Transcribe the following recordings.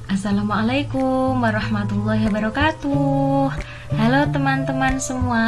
Assalamualaikum warahmatullahi wabarakatuh. Halo teman-teman semua.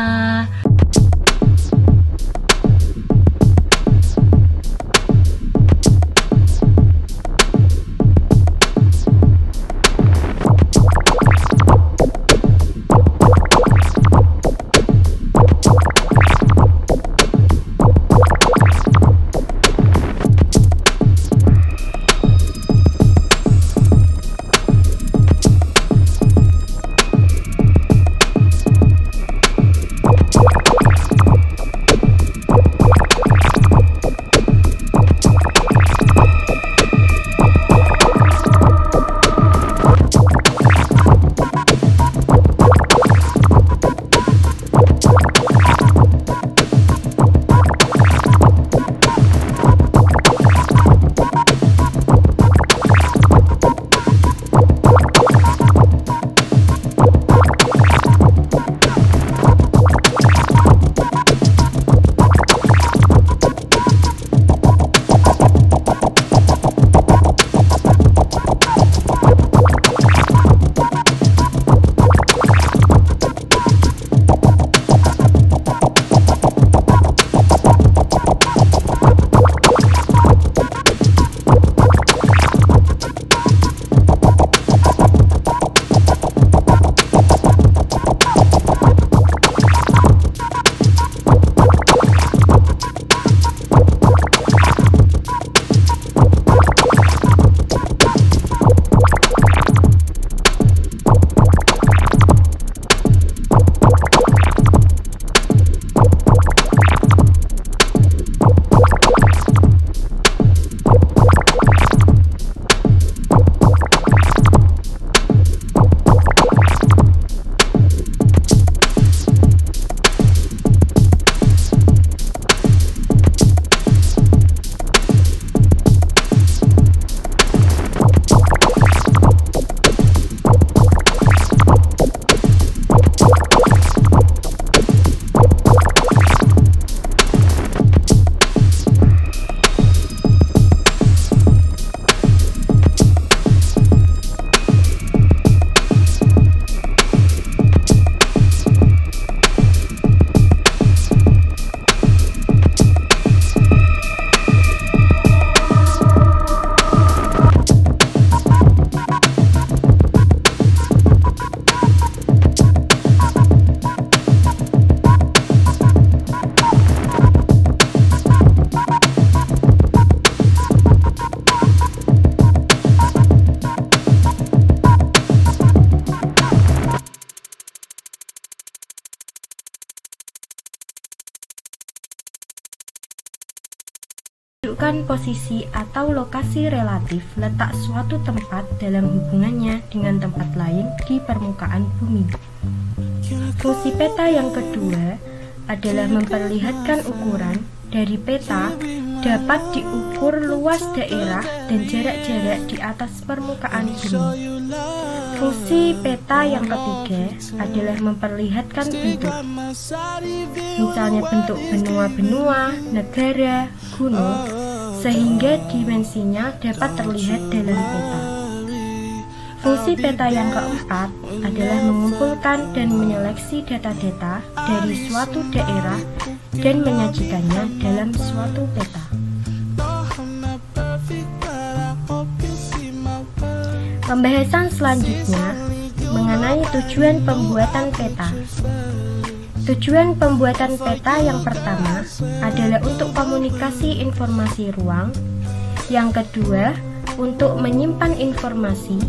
Menunjukkan posisi atau lokasi relatif letak suatu tempat dalam hubungannya dengan tempat lain di permukaan bumi. Fungsi peta yang kedua adalah memperlihatkan ukuran dari peta dapat diukur luas daerah dan jarak-jarak di atas permukaan bumi. Fungsi peta yang ketiga adalah memperlihatkan bentuk, misalnya bentuk benua-benua, negara, gunung, sehingga dimensinya dapat terlihat dalam peta. Fungsi peta yang keempat adalah mengumpulkan dan menyeleksi data-data dari suatu daerah dan menyajikannya dalam suatu peta. Pembahasan selanjutnya mengenai tujuan pembuatan peta. Tujuan pembuatan peta yang pertama adalah untuk komunikasi informasi ruang. Yang kedua, untuk menyimpan informasi.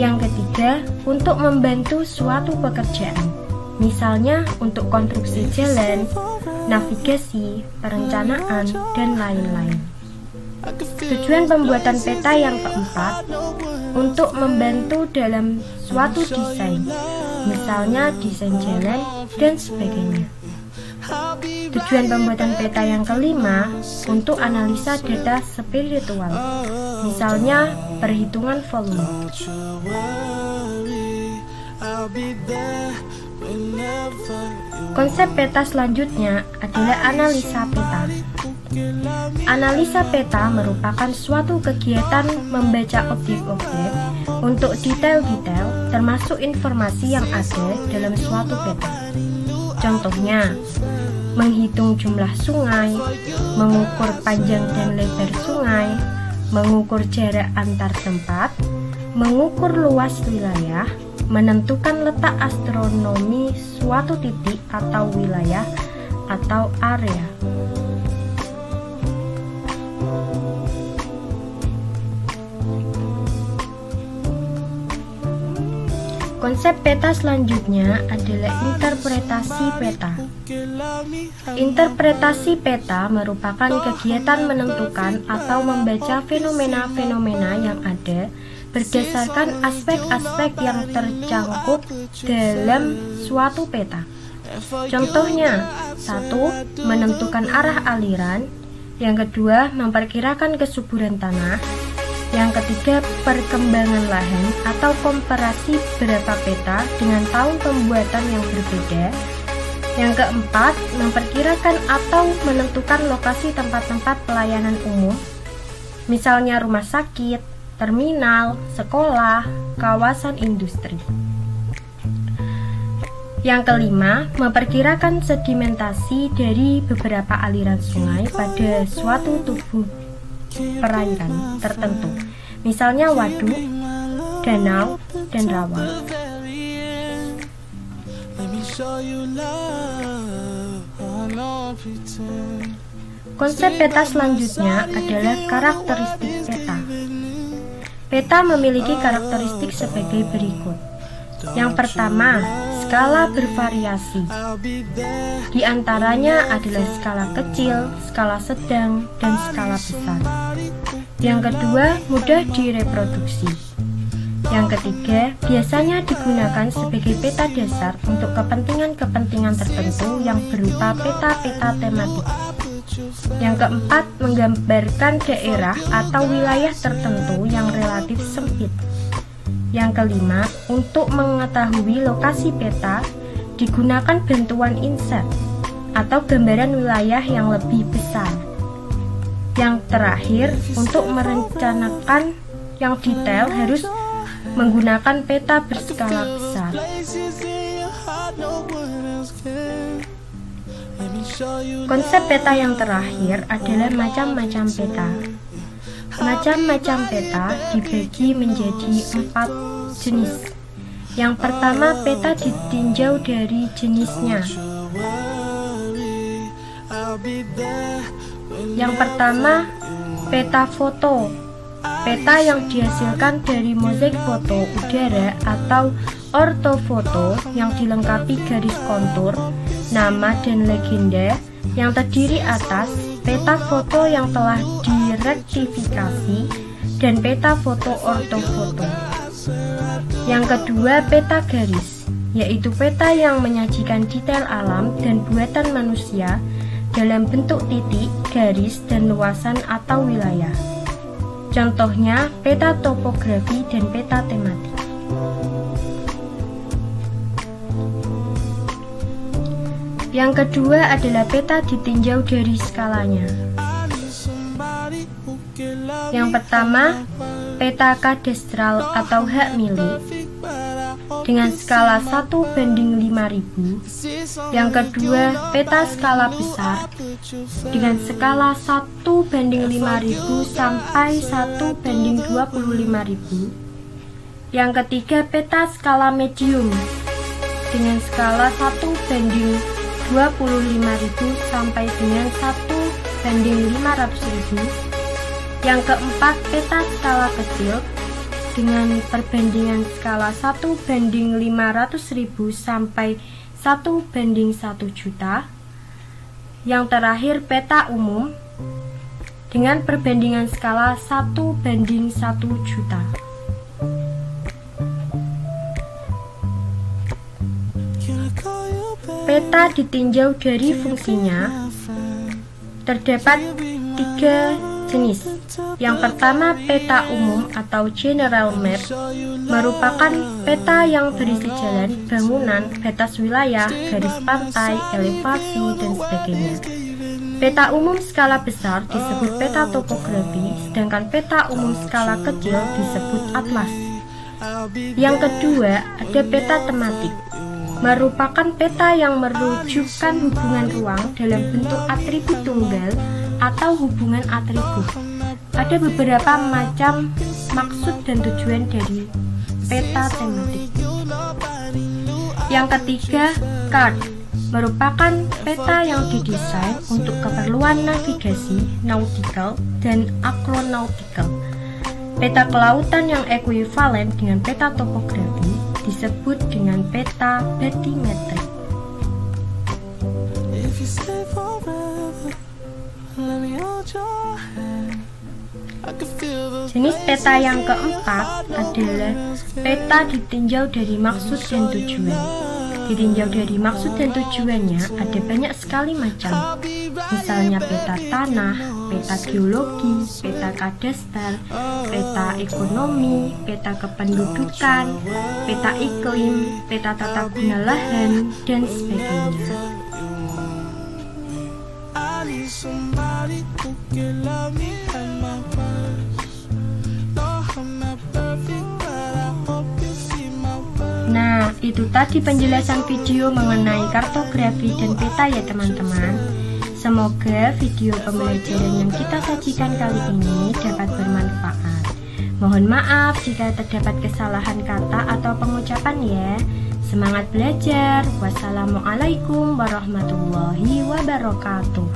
Yang ketiga, untuk membantu suatu pekerjaan, misalnya untuk konstruksi jalan, navigasi, perencanaan, dan lain-lain. Tujuan pembuatan peta yang keempat, untuk membantu dalam suatu desain, misalnya desain jalan dan sebagainya. Tujuan pembuatan peta yang kelima, untuk analisa data spiritual, misalnya perhitungan volume. Konsep peta selanjutnya adalah analisa peta. Analisa peta merupakan suatu kegiatan membaca objek-objek untuk detail-detail termasuk informasi yang ada dalam suatu peta. Contohnya, menghitung jumlah sungai, mengukur panjang dan lebar sungai, mengukur jarak antar tempat, mengukur luas wilayah, menentukan letak astronomi suatu titik atau wilayah atau area. Konsep peta selanjutnya adalah interpretasi peta. Interpretasi peta merupakan kegiatan menentukan atau membaca fenomena-fenomena yang ada berdasarkan aspek-aspek yang tercangkup dalam suatu peta. Contohnya, 1. Menentukan arah aliran, yang kedua, memperkirakan kesuburan tanah, yang ketiga, perkembangan lahan atau komparasi berapa peta dengan tahun pembuatan yang berbeda, yang keempat, memperkirakan atau menentukan lokasi tempat-tempat pelayanan umum, misalnya rumah sakit, terminal, sekolah, kawasan industri. Yang kelima, memperkirakan sedimentasi dari beberapa aliran sungai pada suatu tubuh perairan tertentu, misalnya waduk, danau, dan rawa. Konsep peta selanjutnya adalah karakteristik peta. Peta memiliki karakteristik sebagai berikut. Yang pertama, skala bervariasi. Di antaranya adalah skala kecil, skala sedang, dan skala besar. Yang kedua, mudah direproduksi. Yang ketiga, biasanya digunakan sebagai peta dasar untuk kepentingan-kepentingan tertentu yang berupa peta-peta tematik. Yang keempat, menggambarkan daerah atau wilayah tertentu yang relatif sempit. Yang kelima, untuk mengetahui lokasi peta, digunakan bantuan inset atau gambaran wilayah yang lebih besar. Yang terakhir, untuk merencanakan yang detail harus menggunakan peta berskala besar. Konsep peta yang terakhir adalah macam-macam peta. Macam-macam peta dibagi menjadi 4 jenis. Yang pertama, peta ditinjau dari jenisnya. Yang pertama, peta foto. Peta yang dihasilkan dari mozaik foto udara atau ortofoto yang dilengkapi garis kontur, nama, dan legenda yang terdiri atas peta foto yang telah direktifikasi dan peta foto ortofoto. Yang kedua, peta garis, yaitu peta yang menyajikan detail alam dan buatan manusia dalam bentuk titik, garis, dan luasan atau wilayah. Contohnya, peta topografi dan peta tematik. Yang kedua adalah peta ditinjau dari skalanya. Yang pertama, peta kadastral atau hak milik dengan skala 1:5000. Yang kedua, peta skala besar dengan skala 1:5000 sampai 1:25.000. Yang ketiga, peta skala medium dengan skala 1:25.000 sampai dengan 1:500.000. Yang keempat, peta skala kecil dengan perbandingan skala 1:500.000 sampai 1:1 juta. Yang terakhir, peta umum dengan perbandingan skala 1:1 juta. Peta ditinjau dari fungsinya. Terdapat 3 jenis. Yang pertama, peta umum atau general map merupakan peta yang berisi jalan, bangunan, batas wilayah, garis pantai, elevasi, dan sebagainya. Peta umum skala besar disebut peta topografi, sedangkan peta umum skala kecil disebut atlas. Yang kedua, ada peta tematik, merupakan peta yang merujukkan hubungan ruang dalam bentuk atribut tunggal atau hubungan atribut. Ada beberapa macam maksud dan tujuan dari peta tematik. Yang ketiga, card, merupakan peta yang didesain untuk keperluan navigasi, nautical, dan akronautical. Peta kelautan yang ekuivalen dengan peta topografi disebut dengan peta batimetrik. Jenis peta yang keempat adalah peta ditinjau dari maksud dan tujuan. Ditinjau dari maksud dan tujuannya ada banyak sekali macam, misalnya peta tanah, peta geologi, peta kadastral, peta ekonomi, peta kependudukan, peta iklim, peta tata guna lahan, dan sebagainya. Nah, itu tadi penjelasan video mengenai kartografi dan peta ya teman-teman. Semoga video pembelajaran yang kita sajikan kali ini dapat bermanfaat. Mohon maaf jika terdapat kesalahan kata atau pengucapan ya. Semangat belajar. Wassalamualaikum warahmatullahi wabarakatuh.